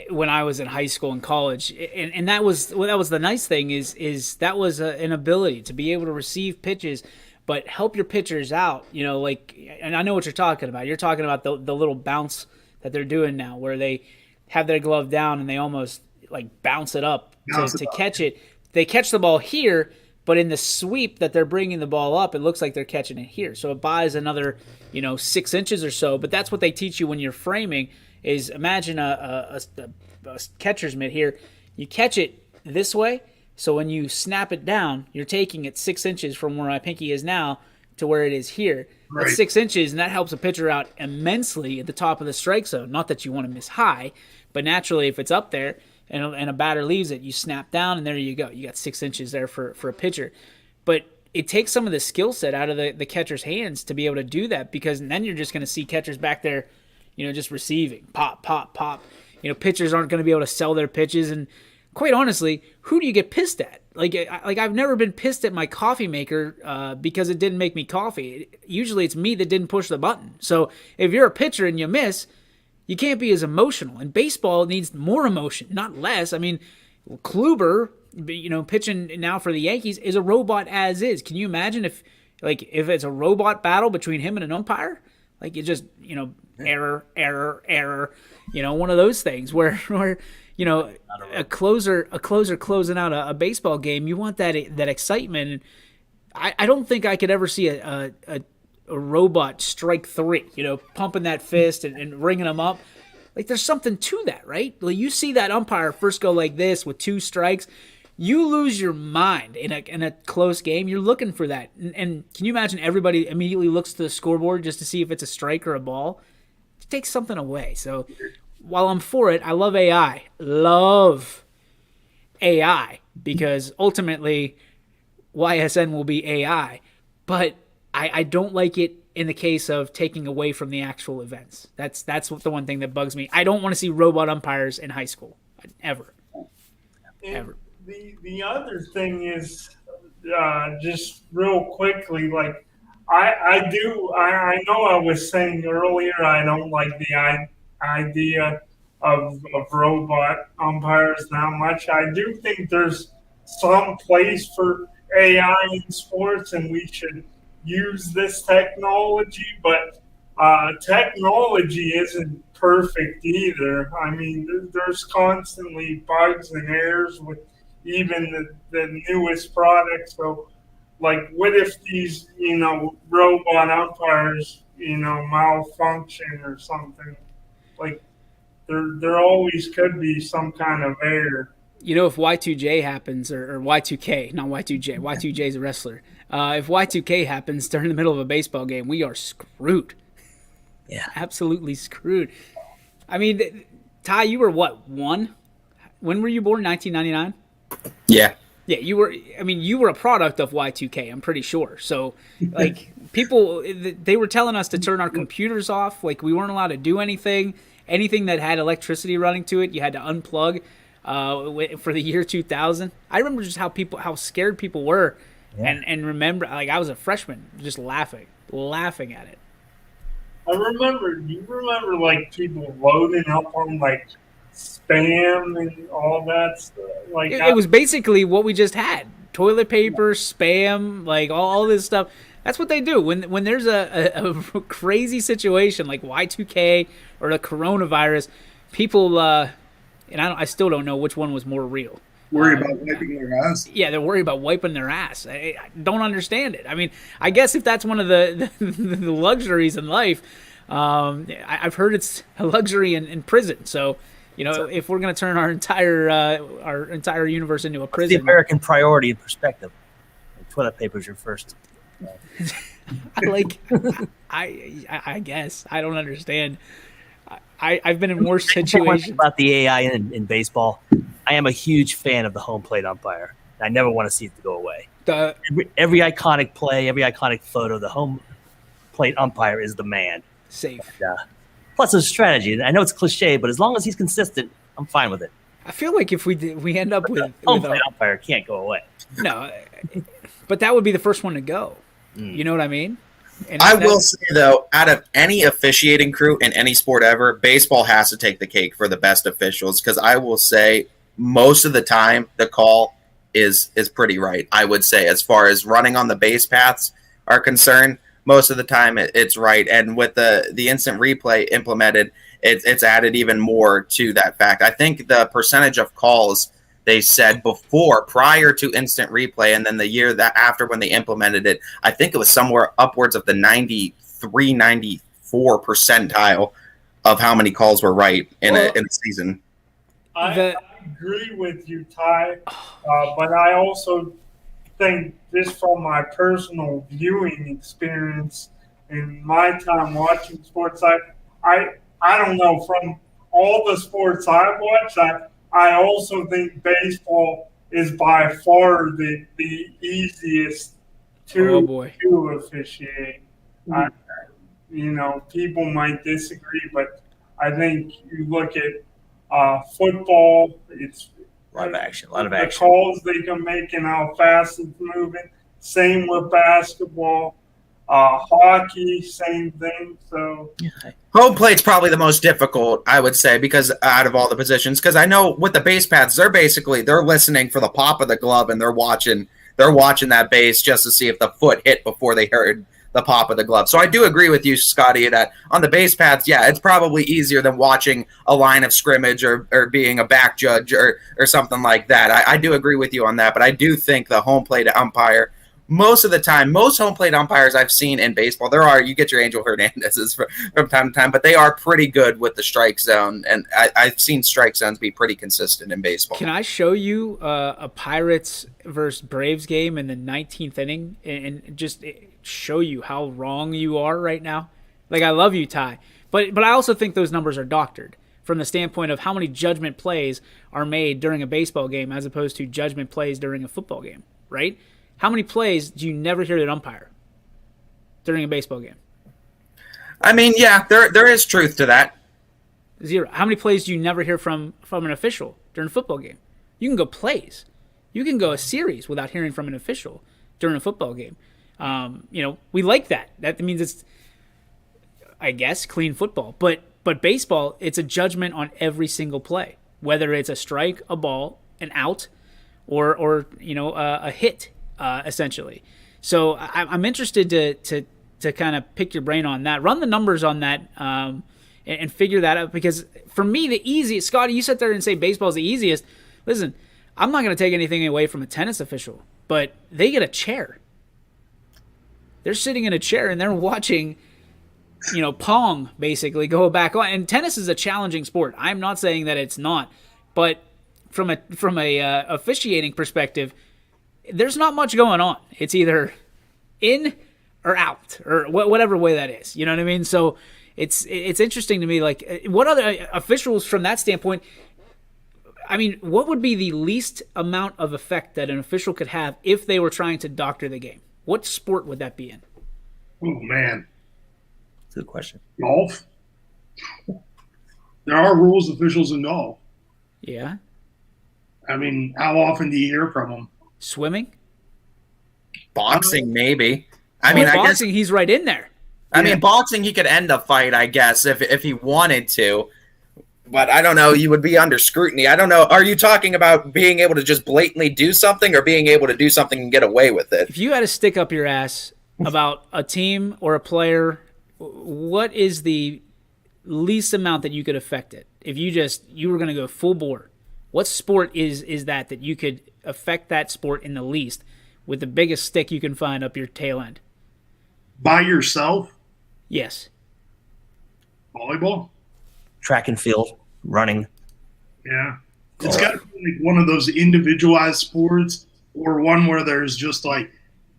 when I was in high school and college, and that was the nice thing is that was an ability to be able to receive pitches, but help your pitchers out. And I know what you're talking about. You're talking about the little bounce that they're doing now, where they have their glove down and they almost like bounce it up to catch it. They catch the ball here, but in the sweep that they're bringing the ball up, it looks like they're catching it here. So it buys another, 6 inches or so. But that's what they teach you when you're framing is imagine a catcher's mitt here. You catch it this way. So when you snap it down, you're taking it 6 inches from where my pinky is now to where it is here. Right. That's 6 inches, and that helps a pitcher out immensely at the top of the strike zone. Not that you want to miss high, but naturally if it's up there, and a batter leaves it, you snap down, and there you go. You got 6 inches there for a pitcher. But it takes some of the skill set out of the catcher's hands to be able to do that, because then you're just going to see catchers back there, just receiving. Pop, pop, pop. Pitchers aren't going to be able to sell their pitches. And quite honestly, who do you get pissed at? Like I've never been pissed at my coffee maker because it didn't make me coffee. Usually it's me that didn't push the button. So if you're a pitcher and you miss, you can't be as emotional. And baseball needs more emotion, not less. I mean, Kluber, pitching now for the Yankees is a robot as is. Can you imagine if it's a robot battle between him and an umpire? Like, it's just, error, one of those things where a closer closing out a baseball game, you want that excitement. And I don't think I could ever see a robot strike three, pumping that fist and ringing them up. Like, there's something to that, right? Like, you see that umpire first go like this with 2 strikes, you lose your mind in a close game. You're looking for that. And can you imagine everybody immediately looks to the scoreboard just to see if it's a strike or a ball? It takes something away. So while I'm for it, I love AI. Love AI, because ultimately YSN will be AI. But I don't like it in the case of taking away from the actual events. That's what the one thing that bugs me. I don't want to see robot umpires in high school. Ever. Ever. The other thing is, just real quickly, like, I know I was saying earlier I don't like the idea of robot umpires that much. I do think there's some place for AI in sports, and we should use this technology, but technology isn't perfect either. I mean, there's constantly bugs and errors with even the newest products. So, like, what if these, robot umpires, malfunction or something? Like, there always could be some kind of error. If Y2J happens, or Y2K, not Y2J, Y2J is a wrestler. If Y2K happens during the middle of a baseball game, we are screwed. Yeah. Absolutely screwed. I mean, Ty, you were what, 1? When were you born? 1999? Yeah. Yeah, you were. I mean, you were a product of Y2K. I'm pretty sure. So, like, people, they were telling us to turn our computers off. Like, we weren't allowed to do anything. Anything that had electricity running to it, you had to unplug. For the year 2000, I remember just how scared people were, and remember, like, I was a freshman, just laughing at it. I remember. Do you remember like people loading up on like spam and all that stuff? Like It was basically what we just had: toilet paper, spam, like all this stuff. That's what they do when there's a crazy situation like Y2K or the coronavirus. People, and I still don't know which one was more real. Worry about wiping their ass. Yeah, they're worried about wiping their ass. I don't understand it. I mean, I guess if that's one of the luxuries in life, I've heard it's a luxury in prison. So, if we're going to turn our entire universe into a prison, the American priority in perspective. Toilet paper is your first. I guess I don't understand. I've been in worse situations. About the AI in baseball, I am a huge fan of the home plate umpire. I never want to see it to go away. Every iconic play, every iconic photo, the home plate umpire is the man. Safe. And, plus, his strategy. I know it's cliche, but as long as he's consistent, I'm fine with it. I feel like if we end up with home plate umpire can't go away. No, but that would be the first one to go. You know what I mean? And I will say, though, out of any officiating crew in any sport ever, baseball has to take the cake for the best officials, because I will say most of the time the call is pretty right, I would say, as far as running on the base paths are concerned. Most of the time it's right. And with the instant replay implemented, it's added even more to that fact. I think the percentage of calls they said prior to instant replay, and then the year that after when they implemented it, I think it was somewhere upwards of the 93, 94 percentile of how many calls were right in a season. I agree with you, Ty, but I also think, just from my personal viewing experience in my time watching sports, I don't know, from all the sports I've watched, I also think baseball is by far the easiest to officiate. People might disagree, but I think you look at football, it's a lot of action. The calls they can make and how fast it's moving. Same with basketball. Hockey, same thing. So home plate's probably the most difficult, I would say, because out of all the positions, because I know with the base paths, they're listening for the pop of the glove, and they're watching that base just to see if the foot hit before they heard the pop of the glove. So I do agree with you, Scotty, that on the base paths, yeah, it's probably easier than watching a line of scrimmage or being a back judge or something like that. I do agree with you on that, but I do think the home plate umpire, most of the time, most home plate umpires I've seen in baseball, you get your Angel Hernandez's from time to time, but they are pretty good with the strike zone, and I've seen strike zones be pretty consistent in baseball. Can I show you a Pirates versus Braves game in the 19th inning and just show you how wrong you are right now? Like, I love you, Ty, but I also think those numbers are doctored from the standpoint of how many judgment plays are made during a baseball game as opposed to judgment plays during a football game, right? How many plays do you never hear an umpire during a baseball game? I mean, yeah, there is truth to that. 0. How many plays do you never hear from an official during a football game? You can go plays. You can go a series without hearing from an official during a football game. We like that. That means it's, I guess, clean football. But baseball, it's a judgment on every single play, whether it's a strike, a ball, an out, or a hit. Essentially. So I'm interested to kind of pick your brain on that. Run the numbers on that and figure that out, because for me, the easiest, Scotty, you sit there and say baseball is the easiest. Listen, I'm not going to take anything away from a tennis official, but they get a chair. They're sitting in a chair and they're watching, Pong basically go back on. And tennis is a challenging sport. I'm not saying that it's not, but from a officiating perspective, there's not much going on. It's either in or out, or whatever way that is. You know what I mean? So it's interesting to me. Like, what other officials from that standpoint? I mean, what would be the least amount of effect that an official could have if they were trying to doctor the game? What sport would that be in? Oh, man. That's a good question. Golf? There are rules officials in golf. Yeah. I mean, how often do you hear from them? Swimming? Boxing, maybe. I mean, I guess boxing, he's right in there. I mean, boxing, he could end a fight, I guess, if he wanted to. But I don't know. You would be under scrutiny. I don't know. Are you talking about being able to just blatantly do something or being able to do something and get away with it? If you had to stick up your ass about a team or a player, what is the least amount that you could affect it? If you were going to go full bore, what sport is that you could affect that sport in the least with the biggest stick you can find up your tail end? By yourself? Yes. Volleyball? Track and field, running. Yeah. It's got to be like one of those individualized sports or one where there's just like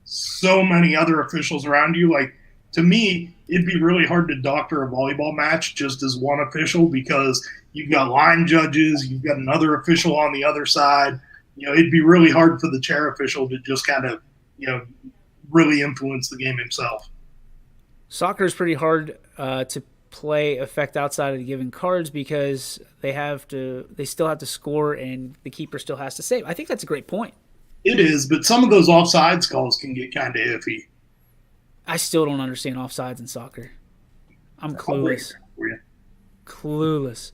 so many other officials around you. Like, to me, it'd be really hard to doctor a volleyball match just as one official because you've got line judges, you've got another official on the other side. You know, it'd be really hard for the chair official to just kind of, really influence the game himself. Soccer is pretty hard to play effect outside of the given cards because they still have to score and the keeper still has to save. I think that's a great point. It is, but some of those offsides calls can get kind of iffy. I still don't understand offsides in soccer. I'm clueless. Clueless.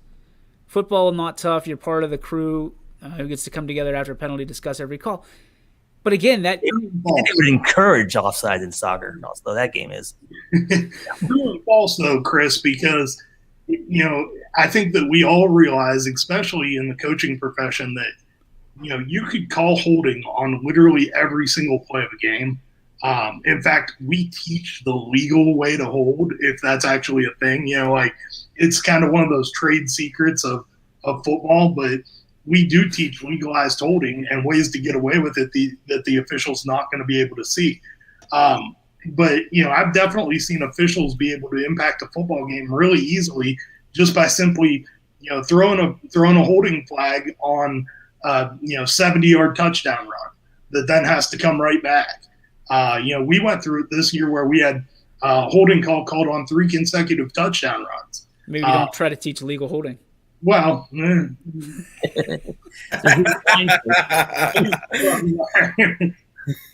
Football, not tough. You're part of the crew who gets to come together after a penalty, discuss every call. But again, that it would encourage offsides in soccer. Also, that game is false though, Chris, because I think that we all realize, especially in the coaching profession, that you could call holding on literally every single play of a game. In fact, we teach the legal way to hold, if that's actually a thing. It's kind of one of those trade secrets of football, but we do teach legalized holding and ways to get away with it that the official's not going to be able to see. But I've definitely seen officials be able to impact a football game really easily just by simply throwing a holding flag on 70-yard touchdown run that then has to come right back. We went through it this year where we had a holding call called on 3 consecutive touchdown runs. Maybe don't try to teach legal holding. Well,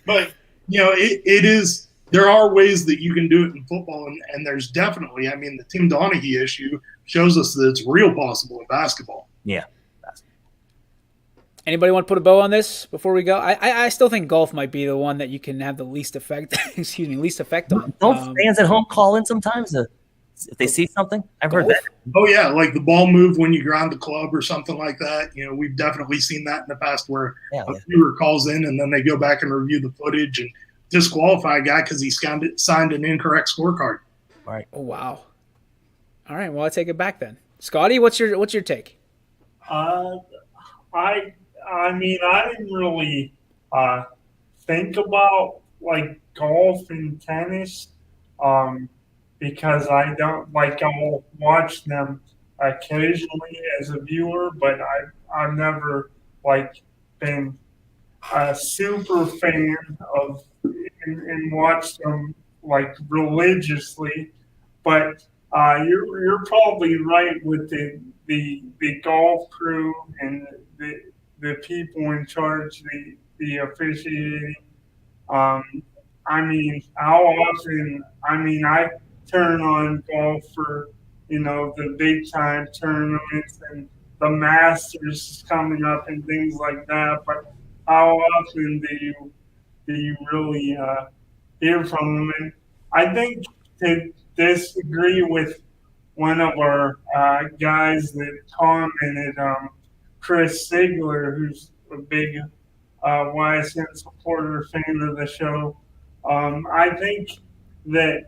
but it is. There are ways that you can do it in football, and there's definitely. I mean, the Tim Donaghy issue shows us that it's real possible in basketball. Yeah. Anybody want to put a bow on this before we go? I still think golf might be the one that you can have the least effect. Least effect on. Don't fans at home call in sometimes if they see something? I've heard that. Oh yeah, like the ball move when you ground the club or something like that. We've definitely seen that in the past where a viewer calls in and then they go back and review the footage and disqualify a guy because he signed an incorrect scorecard. All right. Oh wow. All right. Well, I take it back then. Scotty, what's your take? I mean, I didn't really think about like golf and tennis. Because I don't I'll watch them occasionally as a viewer, but I've never been a super fan of and watched them religiously. But you're probably right with the golf crew and the people in charge, the officiating. I mean, how often? I mean, I turn on golf for the big time tournaments and the Masters coming up and things like that. But how often do you really hear from them? And I think to disagree with one of our guys that commented, Chris Sigler, who's a big YSN supporter, fan of the show. I think that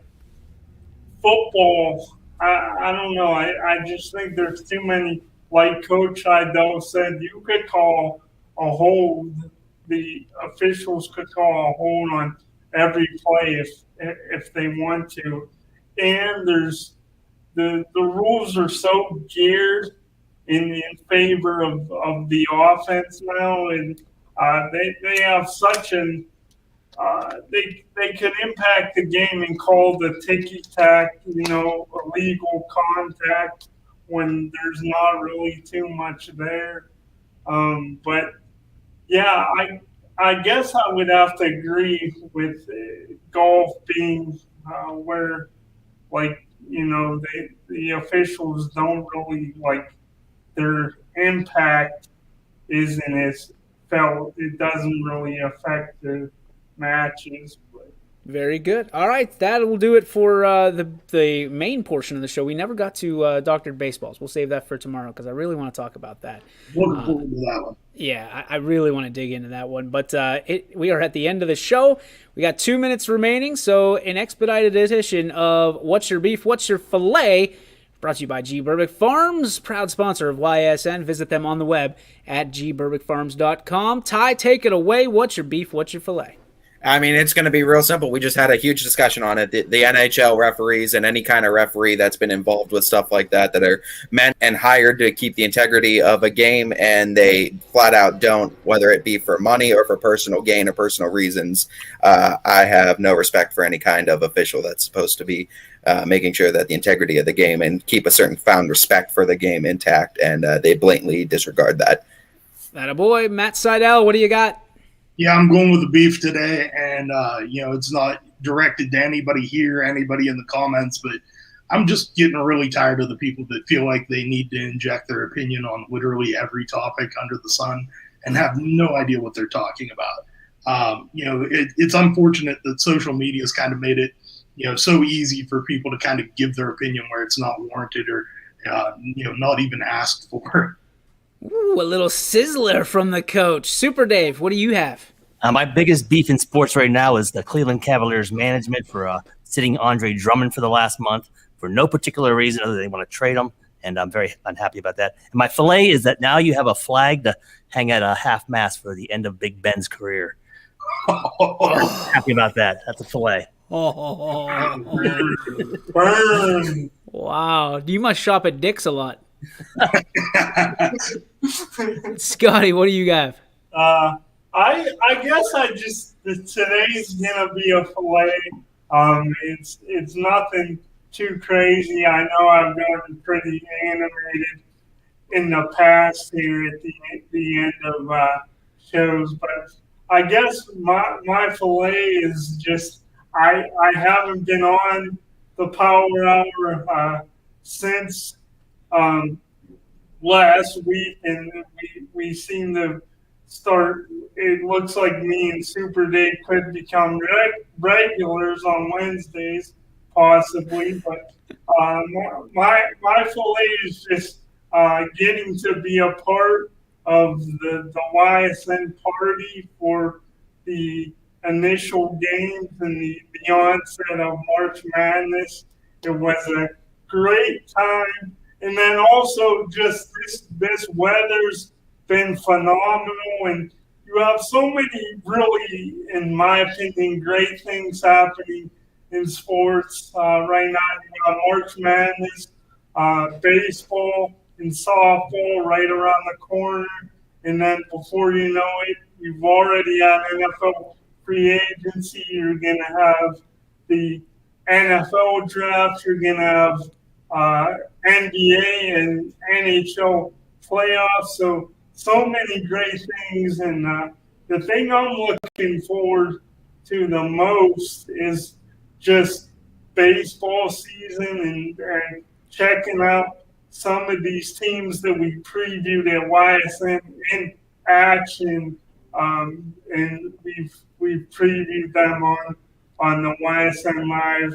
football, I don't know. I just think there's too many. Like Coach Heidel said, you could call a hold. The officials could call a hold on every play if they want to. And there's the rules are so geared in favor of the offense now, and they have such an they can impact the game and call the ticky tack, illegal contact when there's not really too much there. But yeah, I guess I would have to agree with golf being where, like, the officials don't really, like, their impact isn't as felt. It doesn't really affect the matches. Very good. All right, that will do it for the main portion of the show. We never got to Doctored Baseballs. We'll save that for tomorrow because I really want to talk about that. Looking forward to that one. Yeah, I really want to dig into that one. But we are at the end of the show. We got 2 minutes remaining, so an expedited edition of What's Your Beef, What's Your Filet, brought to you by G. Burbick Farms, proud sponsor of YSN. Visit them on the web at gburbickfarms.com. Ty, take it away. What's your beef, what's your filet? I mean, it's going to be real simple. We just had a huge discussion on it. The NHL referees and any kind of referee that's been involved with stuff like that are meant and hired to keep the integrity of a game, and they flat out don't, whether it be for money or for personal gain or personal reasons. I have no respect for any kind of official that's supposed to be making sure that the integrity of the game and keep a certain found respect for the game intact, and they blatantly disregard that. Attaboy. Matt Seidel, what do you got? Yeah, I'm going with the beef today, and it's not directed to anybody here, anybody in the comments, but I'm just getting really tired of the people that feel like they need to inject their opinion on literally every topic under the sun and have no idea what they're talking about. It's unfortunate that social media has kind of made it, so easy for people to kind of give their opinion where it's not warranted or, not even asked for. Ooh, a little sizzler from the coach. Super Dave, what do you have? My biggest beef in sports right now is the Cleveland Cavaliers management for sitting Andre Drummond for the last month for no particular reason other than they want to trade him, and I'm very unhappy about that. And my filet is that now you have a flag to hang at a half-mast for the end of Big Ben's career. Happy about that. That's a filet. Burn. Wow. You must shop at Dick's a lot. Scotty, what do you got? I guess today's gonna be a filet. It's nothing too crazy. I know I've gotten pretty animated in the past here at the end of shows, but I guess my filet is just I haven't been on the Power Hour since last week, and we seem to start. It looks like me and Super Dave could become regulars on Wednesdays, possibly. But my filet is just getting to be a part of the YSN party for the initial games and the onset of March Madness. It was a great time. And then also just this weather's been phenomenal, and you have so many really, in my opinion, great things happening in sports right now. You have March Madness, baseball and softball right around the corner, and then before you know it, you've already had NFL free agency. You're going to have the NFL draft. You're going to have NBA and NHL playoffs. So many great things. And the thing I'm looking forward to the most is just baseball season and checking out some of these teams that we previewed at YSN in action. And we've previewed them on the YSN Live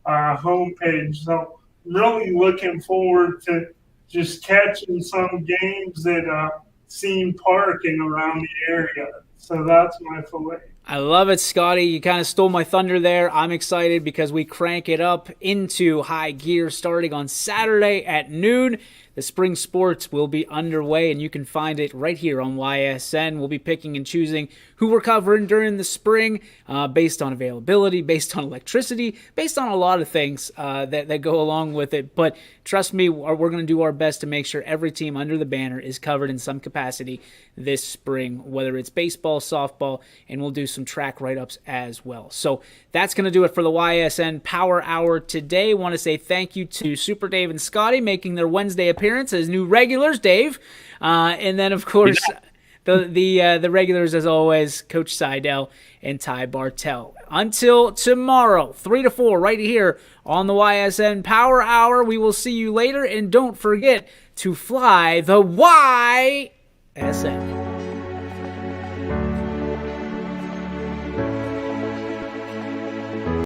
homepage. So really looking forward to just catching some games that Scene Park and around the area. So that's my filet. I love it, Scotty. You kind of stole my thunder there. I'm excited because we crank it up into high gear starting on Saturday at noon. the spring sports will be underway, and you can find it right here on YSN. We'll be picking and choosing who we're covering during the spring based on availability, based on electricity, based on a lot of things that go along with it. But trust me, we're going to do our best to make sure every team under the banner is covered in some capacity this spring, whether it's baseball, softball, and we'll do some track write-ups as well. So that's going to do it for the YSN Power Hour today. Want to say thank you to Super Dave and Scotty making their Wednesday appearance as new regulars, Dave. And then, of course, the regulars, as always, Coach Seidel and Ty Bartell. Until tomorrow, 3 to 4, right here on the YSN Power Hour. We will see you later, and don't forget to fly the YSN.